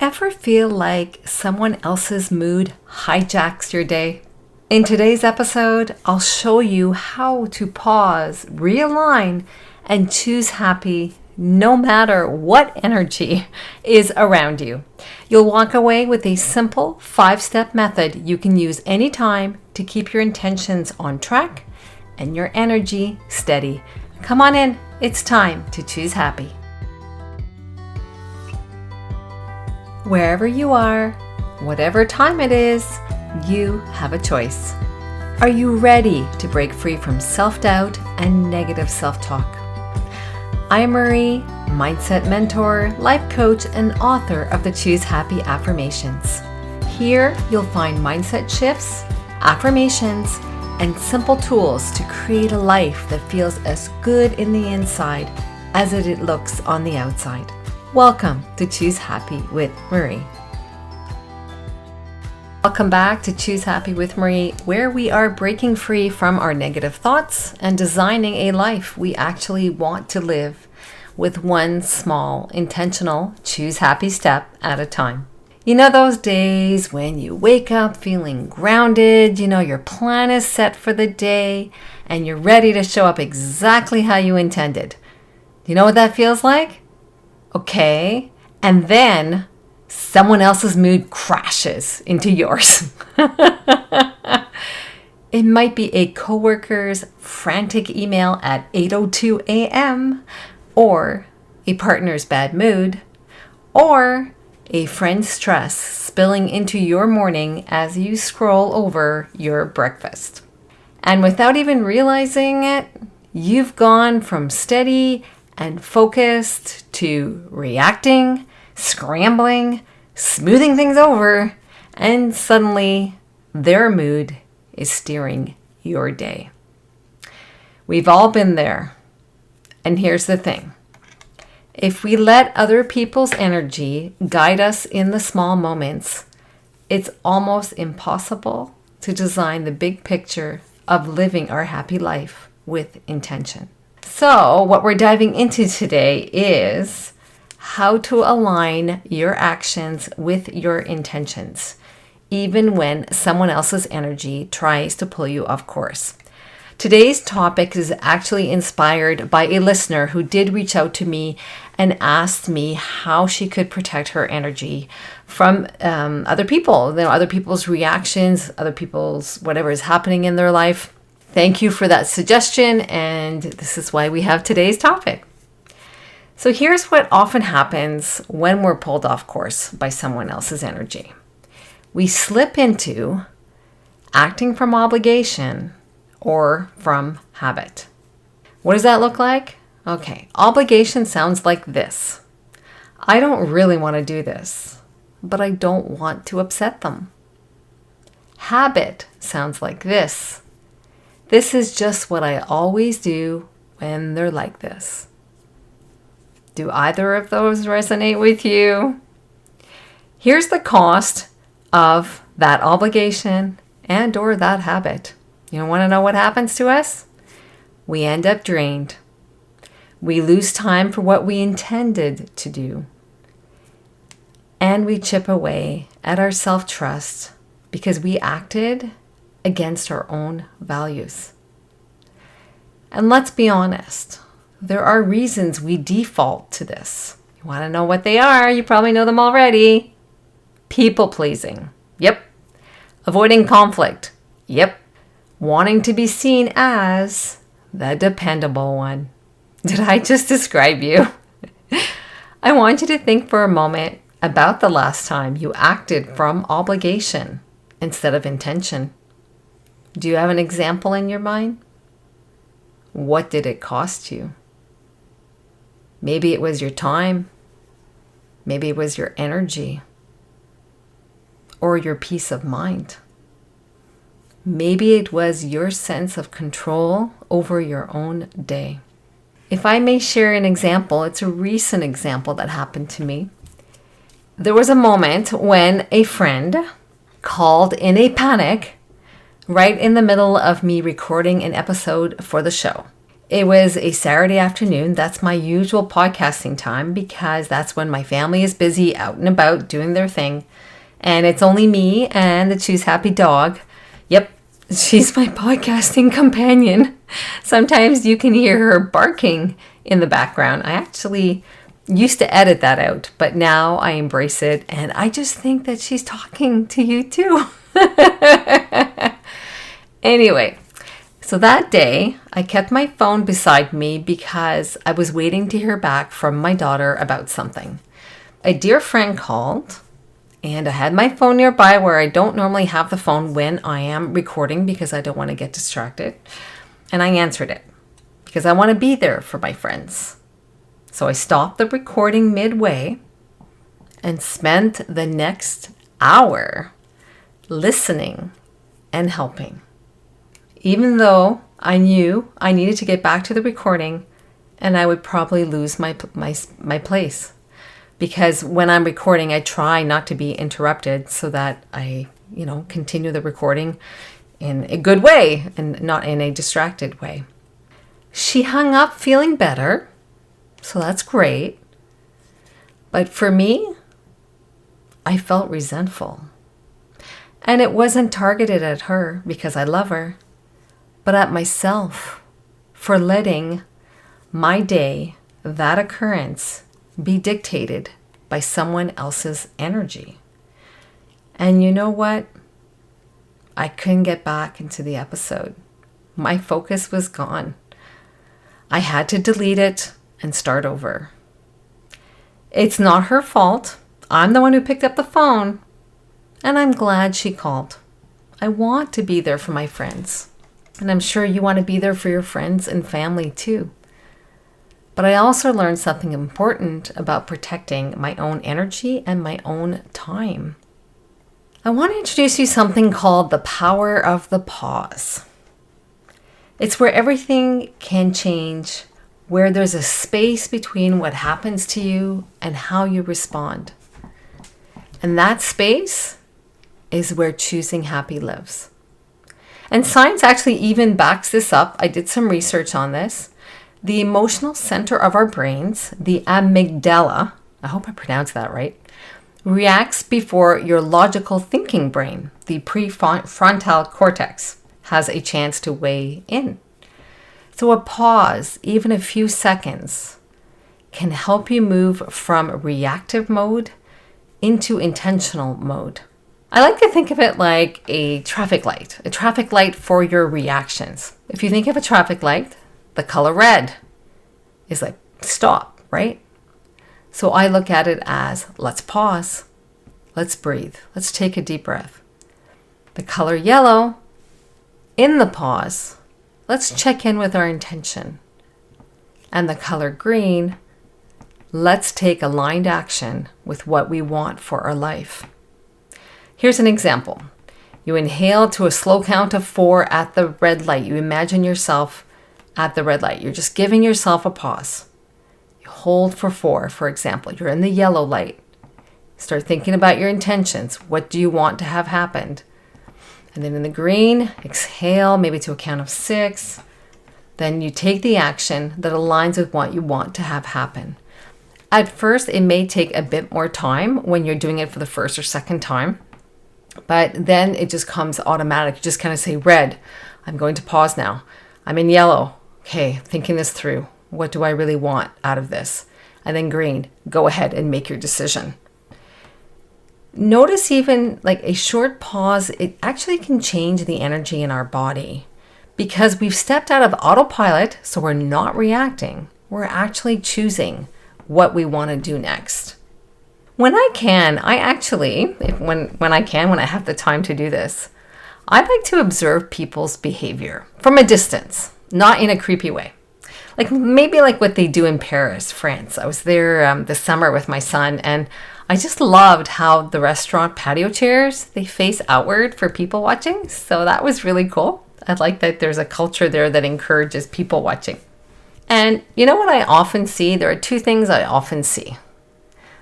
Ever feel like someone else's mood hijacks your day? In today's episode, I'll show you how to pause, realign, and choose happy no matter what energy is around you. You'll walk away with a simple 5-step method you can use anytime to keep your intentions on track and your energy steady. Come on in, it's time to choose happy. Wherever you are, whatever time it is, you have a choice. Are you ready to break free from self-doubt and negative self-talk? I'm Marie, mindset mentor, life coach, and author of the Choose Happy Affirmations. Here, you'll find mindset shifts, affirmations, and simple tools to create a life that feels as good in the inside as it looks on the outside. Welcome to Choose Happy with Marie. Welcome back to Choose Happy with Marie, where we are breaking free from our negative thoughts and designing a life we actually want to live with one small, intentional, choose happy step at a time. You know those days when you wake up feeling grounded, your plan is set for the day, and you're ready to show up exactly how you intended. You know what that feels like? Okay, and then someone else's mood crashes into yours. It might be a coworker's frantic email at 8:02 a.m., or a partner's bad mood, or a friend's stress spilling into your morning as you scroll over your breakfast. And without even realizing it, you've gone from steady and focused to reacting, scrambling, smoothing things over, and suddenly their mood is steering your day. We've all been there. And here's the thing. If we let other people's energy guide us in the small moments, it's almost impossible to design the big picture of living our happy life with intention. So what we're diving into today is how to align your actions with your intentions, even when someone else's energy tries to pull you off course. Today's topic is actually inspired by a listener who did reach out to me and asked me how she could protect her energy from other people, other people's reactions, other people's whatever is happening in their life. Thank you for that suggestion, and this is why we have today's topic. So here's what often happens when we're pulled off course by someone else's energy. We slip into acting from obligation or from habit. What does that look like? Okay, obligation sounds like this. I don't really want to do this, but I don't want to upset them. Habit sounds like this. This is just what I always do when they're like this. Do either of those resonate with you? Here's the cost of that obligation and or that habit. You want to know what happens to us? We end up drained. We lose time for what we intended to do. And we chip away at our self-trust because we acted against our own values. And let's be honest, there are reasons we default to this. You want to know what they are? You probably know them already. People pleasing. Yep. Avoiding conflict. Yep. Wanting to be seen as the dependable one. Did I just describe you? I want you to think for a moment about the last time you acted from obligation instead of intention. Do you have an example in your mind? What did it cost you? Maybe it was your time. Maybe it was your energy. Or your peace of mind. Maybe it was your sense of control over your own day. If I may share an example, it's a recent example that happened to me. There was a moment when a friend called in a panic right in the middle of me recording an episode for the show. It was a Saturday afternoon. That's my usual podcasting time because that's when my family is busy out and about doing their thing. And it's only me and the Choose Happy dog. Yep, she's my podcasting companion. Sometimes you can hear her barking in the background. I actually used to edit that out, but now I embrace it. And I just think that she's talking to you too. Anyway. So that day, I kept my phone beside me because I was waiting to hear back from my daughter about something. A dear friend called, and I had my phone nearby where I don't normally have the phone when I am recording because I don't want to get distracted. And I answered it because I want to be there for my friends. So I stopped the recording midway and spent the next hour listening and helping. Even though I knew I needed to get back to the recording and I would probably lose my place. Because when I'm recording, I try not to be interrupted so that I, continue the recording in a good way and not in a distracted way. She hung up feeling better, so that's great. But for me, I felt resentful. And it wasn't targeted at her because I love her, but at myself for letting my day, that occurrence, be dictated by someone else's energy. And you know what? I couldn't get back into the episode. My focus was gone. I had to delete it and start over. It's not her fault. I'm the one who picked up the phone, and I'm glad she called. I want to be there for my friends. And I'm sure you want to be there for your friends and family too. But I also learned something important about protecting my own energy and my own time. I want to introduce you something called the power of the pause. It's where everything can change, where there's a space between what happens to you and how you respond. And that space is where choosing happy lives. And science actually even backs this up. I did some research on this. The emotional center of our brains, the amygdala, I hope I pronounced that right, reacts before your logical thinking brain, the prefrontal cortex, has a chance to weigh in. So a pause, even a few seconds, can help you move from reactive mode into intentional mode. I like to think of it like a traffic light for your reactions. If you think of a traffic light, the color red is like stop, right? So I look at it as let's pause, let's breathe, let's take a deep breath. The color yellow, in the pause, let's check in with our intention. And the color green, let's take aligned action with what we want for our life. Here's an example. You inhale to a slow count of 4 at the red light. You imagine yourself at the red light. You're just giving yourself a pause. You hold for 4, for example. You're in the yellow light. Start thinking about your intentions. What do you want to have happened? And then in the green, exhale, maybe to a count of 6. Then you take the action that aligns with what you want to have happen. At first, it may take a bit more time when you're doing it for the first or second time. But then it just comes automatic. You just kind of say, red, I'm going to pause now. I'm in yellow. Okay, thinking this through. What do I really want out of this? And then green, go ahead and make your decision. Notice even like a short pause, it actually can change the energy in our body because we've stepped out of autopilot, so we're not reacting. We're actually choosing what we want to do next. When I can, when I have the time to do this, I like to observe people's behavior from a distance, not in a creepy way. Maybe like what they do in Paris, France. I was there this summer with my son, and I just loved how the restaurant patio chairs, they face outward for people watching. So that was really cool. I like that there's a culture there that encourages people watching. And you know what I often see? There are 2 things I often see.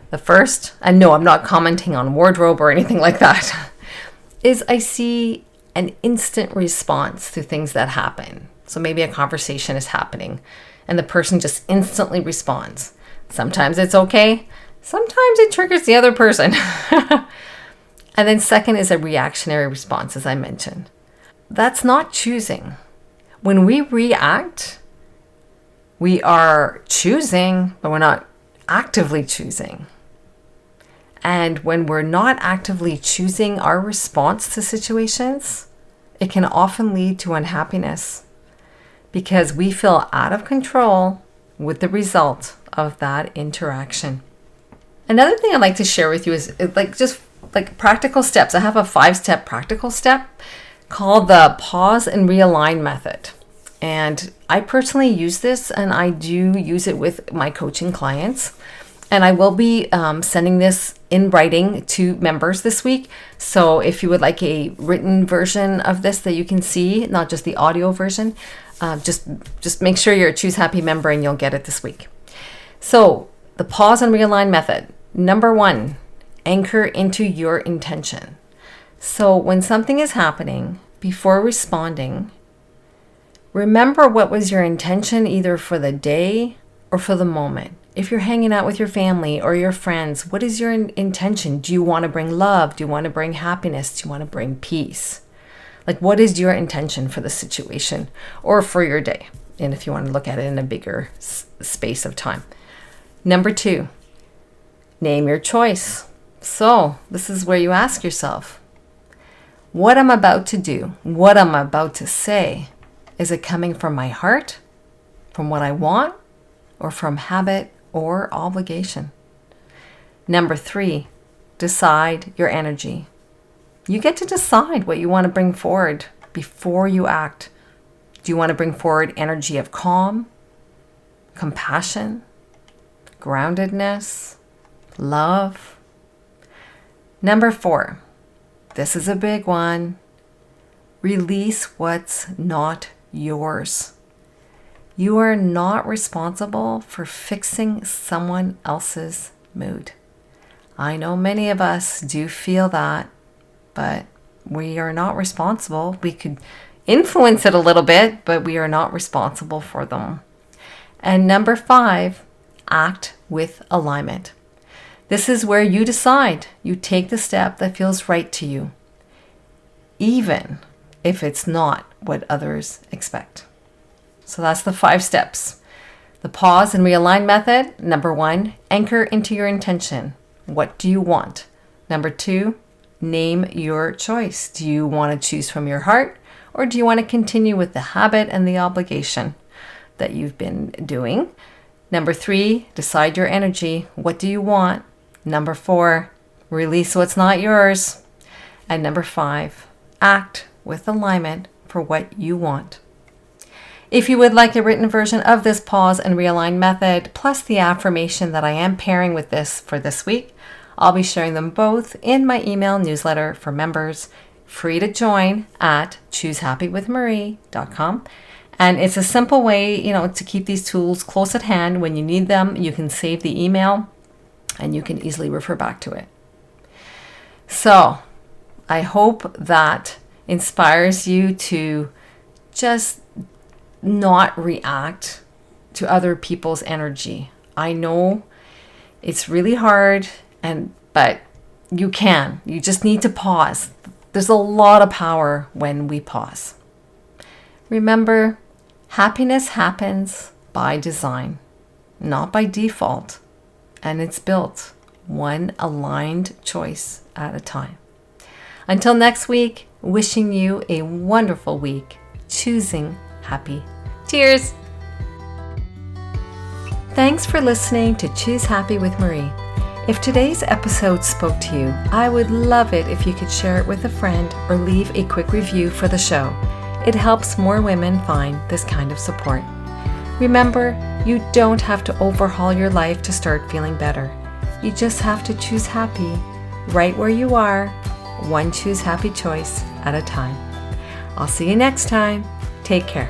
The first, and no, I'm not commenting on wardrobe or anything like that, is I see an instant response to things that happen. So maybe a conversation is happening and the person just instantly responds. Sometimes it's okay. Sometimes it triggers the other person. And then second is a reactionary response, as I mentioned. That's not choosing. When we react, we are choosing, but we're not actively choosing. And when we're not actively choosing our response to situations, it can often lead to unhappiness because we feel out of control with the result of that interaction. Another thing I'd like to share with you is like practical steps. I have a 5-step practical step called the pause and realign method. And I personally use this, and I do use it with my coaching clients. And I will be sending this in writing to members this week. So if you would like a written version of this that you can see, not just the audio version, just make sure you're a Choose Happy member and you'll get it this week. So the pause and realign method. Number 1, anchor into your intention. So when something is happening, before responding, remember what was your intention either for the day or for the moment. If you're hanging out with your family or your friends, what is your intention? Do you want to bring love? Do you want to bring happiness? Do you want to bring peace? Like, what is your intention for the situation or for your day? And if you want to look at it in a bigger space of time. Number 2, name your choice. So this is where you ask yourself, what I'm about to do, what I'm about to say, is it coming from my heart, from what I want, or from habit or obligation? Number 3, decide your energy. You get to decide what you want to bring forward before you act. Do you want to bring forward energy of calm, compassion, groundedness, love? Number 4, this is a big one. Release what's not yours. You are not responsible for fixing someone else's mood. I know many of us do feel that, but we are not responsible. We could influence it a little bit, but we are not responsible for them. And number 5, act with alignment. This is where you decide. You take the step that feels right to you, even if it's not what others expect. So that's the 5 steps. The pause and realign method. Number 1, anchor into your intention. What do you want? Number 2, name your choice. Do you want to choose from your heart, or do you want to continue with the habit and the obligation that you've been doing? Number 3, decide your energy. What do you want? Number 4, release what's not yours. And number 5, act with alignment for what you want. If you would like a written version of this pause and realign method, plus the affirmation that I am pairing with this for this week, I'll be sharing them both in my email newsletter for members, free to join at choosehappywithmarie.com. And it's a simple way, to keep these tools close at hand. When you need them, you can save the email and you can easily refer back to it. So I hope that inspires you to just not react to other people's energy. I know it's really hard, but you can. You just need to pause. There's a lot of power when we pause. Remember, happiness happens by design, not by default, and it's built one aligned choice at a time. Until next week, wishing you a wonderful week, choosing happy. Cheers! Thanks for listening to Choose Happy with Marie. If today's episode spoke to you, I would love it if you could share it with a friend or leave a quick review for the show. It helps more women find this kind of support. Remember, you don't have to overhaul your life to start feeling better. You just have to choose happy right where you are, one choose happy choice at a time. I'll see you next time. Take care.